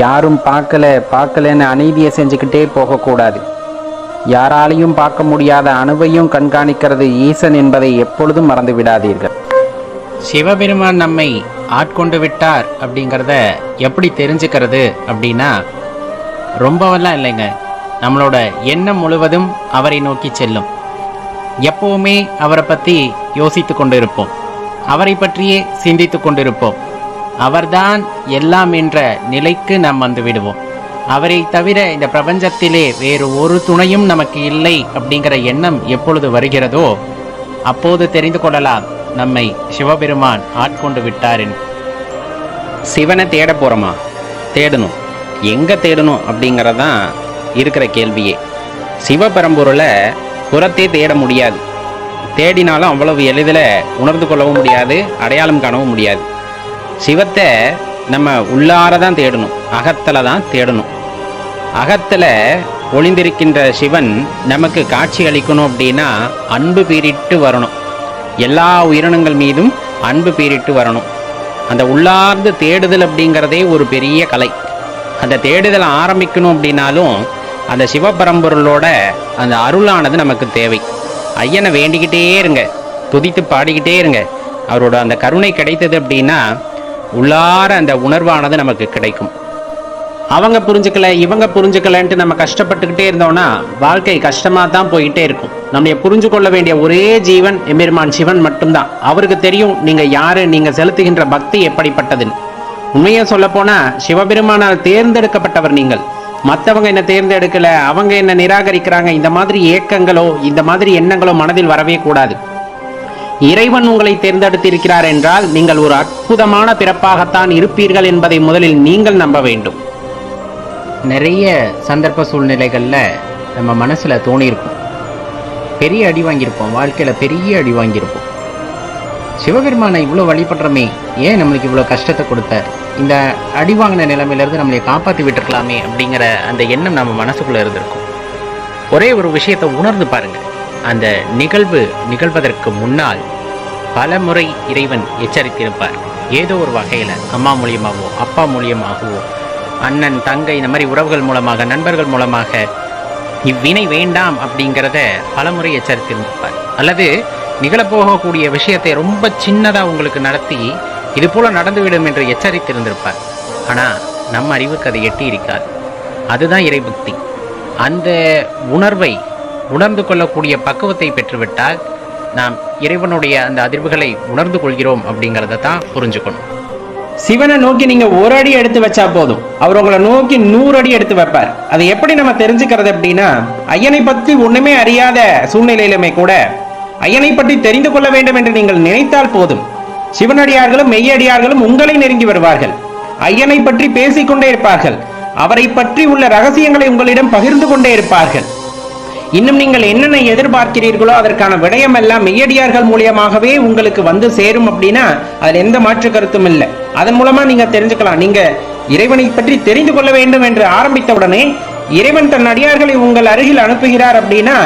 யாரும் பார்க்கலன்னு அநீதியை செஞ்சுக்கிட்டே போகக்கூடாது. யாராலையும் பார்க்க முடியாத அணுவையும் கண்காணிக்கிறது ஈசன் என்பதை எப்பொழுதும் மறந்து விடாதீர்கள். சிவபெருமான் நம்மை ஆட்கொண்டு விட்டார் அப்படிங்கிறத எப்படி தெரிஞ்சுக்கிறது அப்படின்னா, ரொம்பவெல்லாம் இல்லைங்க. நம்மளோட எண்ணம் முழுவதும் அவரை நோக்கி செல்லும். எப்பவுமே அவரை பற்றி யோசித்து கொண்டு இருப்போம், அவரை பற்றியே சிந்தித்து கொண்டிருப்போம். அவர்தான் எல்லாம் என்ற நிலைக்கு நாம் வந்து விடுவோம். அவரை தவிர இந்த பிரபஞ்சத்திலே வேறு ஒரு துணையும் நமக்கு இல்லை அப்படிங்கிற எண்ணம் எப்பொழுது வருகிறதோ அப்போது தெரிந்து கொள்ளலாம் நம்மை சிவபெருமான் ஆட்கொண்டு விட்டார். சிவனை தேட போகிறோமா? தேடணும். எங்கே தேடணும் அப்படிங்கிறதான் இருக்கிற கேள்வியே. சிவபரம்பொருளை புறத்தே தேட முடியாது. தேடினாலும் அவ்வளவு எளிதில் உணர்ந்து கொள்ளவும் முடியாது, அடையாளம் காணவும் முடியாது. சிவத்தை நம்ம உள்ளார தான் தேடணும், அகத்தில் தான் தேடணும். அகத்தில் ஒளிந்திருக்கின்ற சிவன் நமக்கு காட்சி அளிக்கணும் அப்படின்னா அன்பு பீரிட்டு வரணும். எல்லா உயிரினங்கள் மீதும் அன்பு பீரிட்டு வரணும். அந்த உள்ளார்ந்து தேடுதல் அப்படிங்கிறதே ஒரு பெரிய கலை. அந்த தேடுதலை ஆரம்பிக்கணும் அப்படின்னாலும் அந்த சிவபரம்பொருளோட அந்த அருளானது நமக்கு தேவை. ஐயனை வேண்டிக்கிட்டே இருங்க, துதித்து பாடிக்கிட்டே இருங்க. அவரோட அந்த கருணை கிடைத்தது அப்படின்னா உள்ளார அந்த உணர்வானது நமக்கு கிடைக்கும். அவங்க புரிஞ்சுக்கல, இவங்க புரிஞ்சுக்கலன்ட்டு நம்ம கஷ்டப்பட்டுக்கிட்டே இருந்தோம்னா வாழ்க்கை கஷ்டமாக தான் போயிட்டே இருக்கும். நம்ம புரிஞ்சு கொள்ள வேண்டிய ஒரே ஜீவன் எம்பெருமான் சிவன் மட்டும்தான். அவருக்கு தெரியும் நீங்கள் யாரு, நீங்கள் செலுத்துகின்ற பக்தி எப்படிப்பட்டதுன்னு. உண்மையை சொல்ல போனா சிவபெருமானால் தேர்ந்தெடுக்கப்பட்டவர் நீங்கள். மற்றவங்க என்ன தேர்ந்தெடுக்கல, அவங்க என்ன நிராகரிக்கிறாங்க, இந்த மாதிரி ஏக்கங்களோ இந்த மாதிரி எண்ணங்களோ மனதில் வரவே கூடாது. இறைவன் உங்களை தேர்ந்தெடுத்திருக்கிறார் என்றால் நீங்கள் ஒரு அற்புதமான பிறப்பாகத்தான் இருப்பீர்கள் என்பதை முதலில் நீங்கள் நம்ப வேண்டும். நிறைய சந்தர்ப்ப சூழ்நிலைகளில் நம்ம மனசில் தோணியிருக்கும், பெரிய அடி வாங்கியிருப்போம், வாழ்க்கையில் பெரிய அடி வாங்கியிருப்போம். சிவபெருமானை இவ்வளோ வழிபடுறமே, ஏன் நம்மளுக்கு இவ்வளோ கஷ்டத்தை கொடுத்தார், இந்த அடி வாங்கின நிலைமையிலேருந்து நம்மளை காப்பாற்றி விட்டுருக்கலாமே அப்படிங்கிற அந்த எண்ணம் நம்ம மனசுக்குள்ளே இருந்திருக்கும். ஒரே ஒரு விஷயத்தை உணர்ந்து பாருங்கள். அந்த நிகழ்வு நிகழ்வதற்கு முன்னால் பல முறை இறைவன் எச்சரித்திருப்பார். ஏதோ ஒரு வகையில் அம்மா மூலியமாகவோ அப்பா மூலியமாகவோ அண்ணன் தங்கை இந்த மாதிரி உறவுகள் மூலமாக நண்பர்கள் மூலமாக இவ்வினை வேண்டாம் அப்படிங்கிறத பல முறை எச்சரித்திருப்பார். அல்லது நிகழப்போகக்கூடிய விஷயத்தை ரொம்ப சின்னதாக உங்களுக்கு நடத்தி இது போல நடந்துவிடும் என்று எச்சரித்திருந்திருப்பார். ஆனால் நம்ம அறிவுக்கு அதை எட்டி இருக்காது. அதுதான் இறைபக்தி. அந்த உணர்வை உணர்ந்து கொள்ளக்கூடிய பக்குவத்தை பெற்றுவிட்டால் நாம் இறைவனுடைய அந்த அதிர்வுகளை உணர்ந்து கொள்கிறோம் அப்படிங்கிறத தான் புரிஞ்சுக்கணும். சிவனை நோக்கி நீங்க ஒரு அடி எடுத்து வச்சா போதும், அவர் உங்களை நோக்கி 100 அடி எடுத்து வைப்பார். அதை எப்படி நம்ம தெரிஞ்சுக்கிறது அப்படின்னா, ஐயனை பற்றி ஒண்ணுமே அறியாத சூழ்நிலையிலுமே கூட ஐயனை பற்றி தெரிந்து கொள்ள வேண்டும் என்று நீங்கள் நினைத்தால் போதும், சிவனடியார்களும் மெய்யடியார்களும் உங்களை நெருங்கி வருவார்கள். ஐயனை பற்றி பேசிக்கொண்டே இருப்பார்கள். அவரை பற்றி உள்ள ரகசியங்களை உங்களிடம் பகிர்ந்து கொண்டே இருப்பார்கள். இன்னும் நீங்கள் என்னென்ன எதிர்பார்க்கிறீர்களோ அதற்கான விடயம் எல்லாம் மெய்யடியார்கள் மூலியமாகவே உங்களுக்கு வந்து சேரும் அப்படின்னா அதில் எந்த மாற்று கருத்தும் இல்லை. அதன் மூலமா நீங்க தெரிஞ்சுக்கலாம். நீங்க இறைவனை பற்றி தெரிந்து கொள்ள வேண்டும் என்று ஆரம்பித்தவுடனே இறைவன் தன் அடியார்களை உங்கள் அருகில் அனுப்புகிறார் அப்படின்னா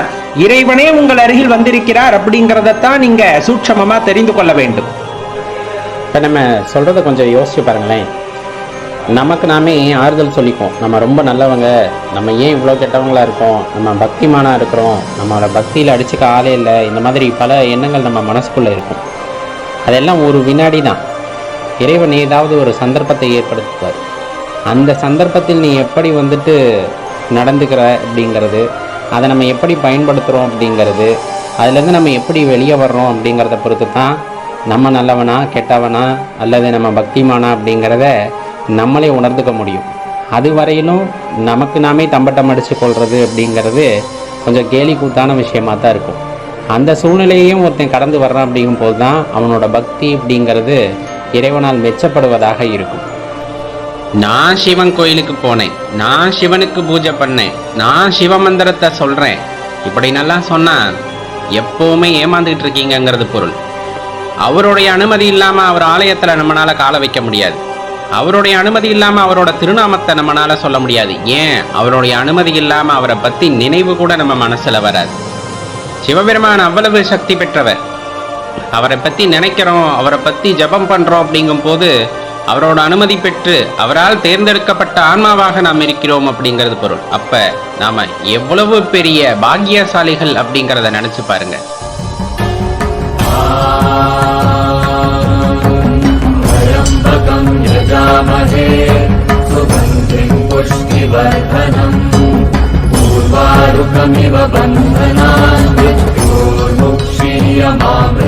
இறைவனே உங்கள் அருகில் வந்திருக்கிறார் அப்படிங்கிறதான் நீங்க சூட்சமமா தெரிந்து கொள்ள வேண்டும். இப்ப நம்ம சொல்றதை கொஞ்சம் யோசிச்சு பாருங்களேன். நமக்கு நாமே ஆறுதல் சொல்லிப்போம், நம்ம ரொம்ப நல்லவங்க, நம்ம ஏன் இவ்வளோ கெட்டவங்களா இருக்கோம், நம்ம பக்திமானா இருக்கிறோம், நம்மளோட பக்தியில் அடிச்சுக்க ஆளே இல்லை, இந்த மாதிரி பல எண்ணங்கள் நம்ம மனசுக்குள்ளே இருக்கும். அதெல்லாம் ஒரு வினாடி தான். இறைவன் ஏதாவது ஒரு சந்தர்ப்பத்தை ஏற்படுத்துவார். அந்த சந்தர்ப்பத்தில் நீ எப்படி நடந்துக்கிற அப்படிங்கிறது, அதை நம்ம எப்படி பயன்படுத்துகிறோம் அப்படிங்கிறது, அதுலேருந்து நம்ம எப்படி வெளியே வர்றோம் அப்படிங்கிறத பொறுத்து தான் நம்ம நல்லவனா கெட்டவனா அல்லது நம்ம பக்திமானா அப்படிங்கிறத நம்மளே உணர்ந்துக்க முடியும். அது வரையிலும் நமக்கு நாமே தம்பட்டம் அடித்து கொள்வது அப்படிங்கிறது கொஞ்சம் கேலி கூத்தான விஷயமாக தான் இருக்கும். அந்த சூழ்நிலையையும் ஒருத்தன் கடந்து வர்றான் அப்படிங்கும்போது தான் அவனோட பக்தி அப்படிங்கிறது இறைவனால் மெச்சப்படுவதாக இருக்கும். நான் சிவன் கோயிலுக்கு போனேன், நான் சிவனுக்கு பூஜை பண்ணேன், நான் சிவமந்திரத்தை சொல்கிறேன், இப்படி நல்லா சொன்னால் எப்போவுமே ஏமாந்துக்கிட்டு இருக்கீங்கிறது பொருள். அவருடைய அனுமதி இல்லாமல் அவர் ஆலயத்தில் நம்மளால் காலை வைக்க முடியாது. அவருடைய அனுமதி இல்லாமல் அவரோட திருநாமத்தை நம்மளால சொல்ல முடியாது. ஏன், அவருடைய அனுமதி இல்லாமல் அவரை பற்றி நினைவு கூட நம்ம மனசில் வராது. சிவபெருமான் அவ்வளவு சக்தி பெற்றவர். அவரை பற்றி நினைக்கிறோம், அவரை பற்றி ஜபம் பண்ணுறோம் அப்படிங்கும் போது அவரோட அனுமதி பெற்று அவரால் தேர்ந்தெடுக்கப்பட்ட ஆன்மாவாக நாம் இருக்கிறோம் அப்படிங்கிறது பொருள். அப்ப நாம எவ்வளவு பெரிய பாக்கியசாலிகள் அப்படிங்கிறத நினைச்சு பாருங்க. पूर्वारुकमिव बन्धनान् मृत्योर्मुक्षीयमामृतात्